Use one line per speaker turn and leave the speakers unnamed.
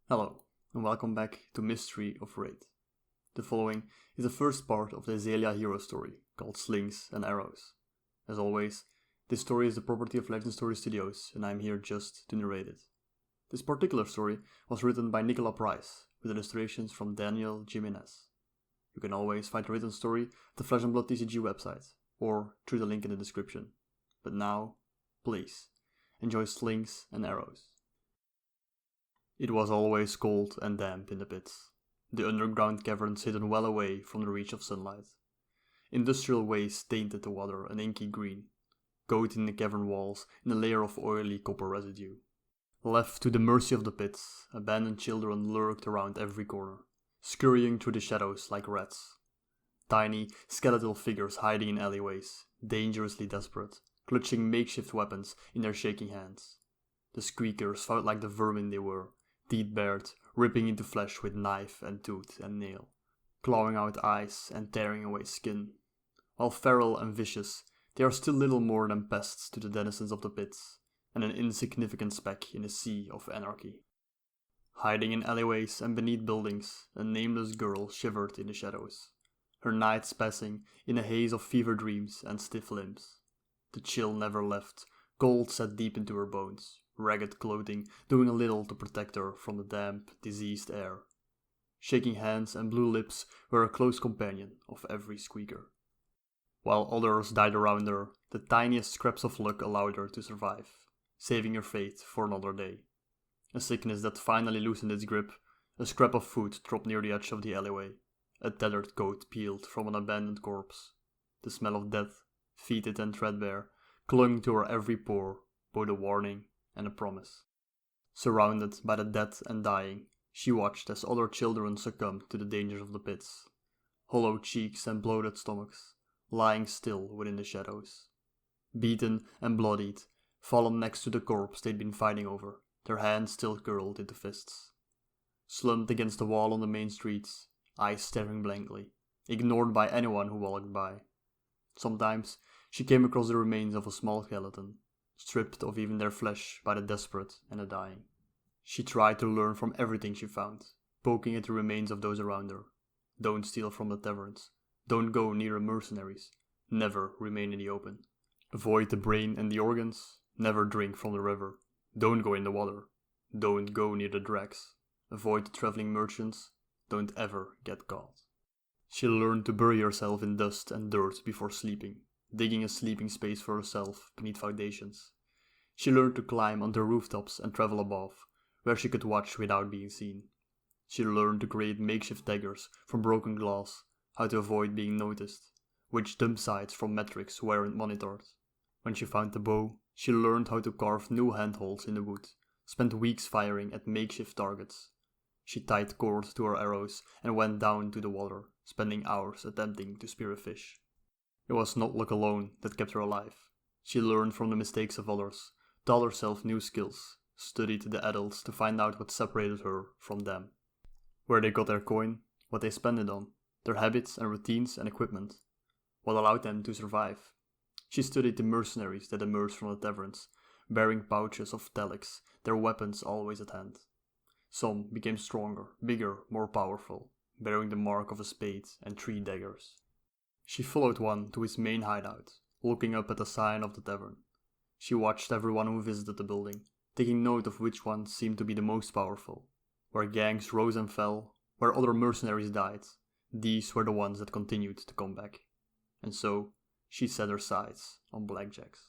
Hello, and welcome back to Mystery of Raid. The following is the first part of the Azalea hero story, called Slings and Arrows. As always, this story is the property of Legend Story Studios, and I'm here just to narrate it. This particular story was written by Nicola Price, with illustrations from Daniel Jimenez. You can always find the written story at the Flesh and Blood TCG website, or through the link in the description. But now, please, enjoy Slings and Arrows. It was always cold and damp in the pits, the underground caverns hidden well away from the reach of sunlight. Industrial waste tainted the water an inky green, coating the cavern walls in a layer of oily copper residue. Left to the mercy of the pits, abandoned children lurked around every corner, scurrying through the shadows like rats. Tiny, skeletal figures hiding in alleyways, dangerously desperate, clutching makeshift weapons in their shaking hands. The squeakers felt like the vermin they were, teeth bared, ripping into flesh with knife and tooth and nail, clawing out eyes and tearing away skin. While feral and vicious, they are still little more than pests to the denizens of the pits, and an insignificant speck in a sea of anarchy. Hiding in alleyways and beneath buildings, a nameless girl shivered in the shadows, her nights passing in a haze of fever dreams and stiff limbs. The chill never left, cold set deep into her bones, ragged clothing doing a little to protect her from the damp, diseased air. Shaking hands and blue lips were a close companion of every squeaker. While others died around her, the tiniest scraps of luck allowed her to survive, saving her fate for another day. A sickness that finally loosened its grip, a scrap of food dropped near the edge of the alleyway, a tattered coat peeled from an abandoned corpse. The smell of death, fetid and threadbare, clung to her every pore, both a warning and a promise. Surrounded by the dead and dying, she watched as other children succumbed to the dangers of the pits. Hollow cheeks and bloated stomachs, lying still within the shadows. Beaten and bloodied, fallen next to the corpse they'd been fighting over, their hands still curled into fists. Slumped against the wall on the main streets, eyes staring blankly, ignored by anyone who walked by. Sometimes she came across the remains of a small skeleton, stripped of even their flesh by the desperate and the dying. She tried to learn from everything she found, poking at the remains of those around her. Don't steal from the taverns. Don't go near the mercenaries. Never remain in the open. Avoid the brain and the organs. Never drink from the river. Don't go in the water. Don't go near the drags. Avoid the traveling merchants. Don't ever get caught. She learned to bury herself in dust and dirt before sleeping, digging a sleeping space for herself beneath foundations. She learned to climb onto rooftops and travel above, where she could watch without being seen. She learned to create makeshift daggers from broken glass, how to avoid being noticed, which dump sites from metrics weren't monitored. When she found the bow, she learned how to carve new handholds in the wood, spent weeks firing at makeshift targets. She tied cord to her arrows and went down to the water, spending hours attempting to spear a fish. It was not luck alone that kept her alive. She learned from the mistakes of others, taught herself new skills, studied the adults to find out what separated her from them. Where they got their coin, what they spent it on, their habits and routines and equipment, what allowed them to survive. She studied the mercenaries that emerged from the taverns, bearing pouches of talics, their weapons always at hand. Some became stronger, bigger, more powerful, bearing the mark of a spade and 3 daggers. She followed one to his main hideout, looking up at the sign of the tavern. She watched everyone who visited the building, taking note of which one seemed to be the most powerful. Where gangs rose and fell, where other mercenaries died, these were the ones that continued to come back. And so, she set her sights on blackjacks.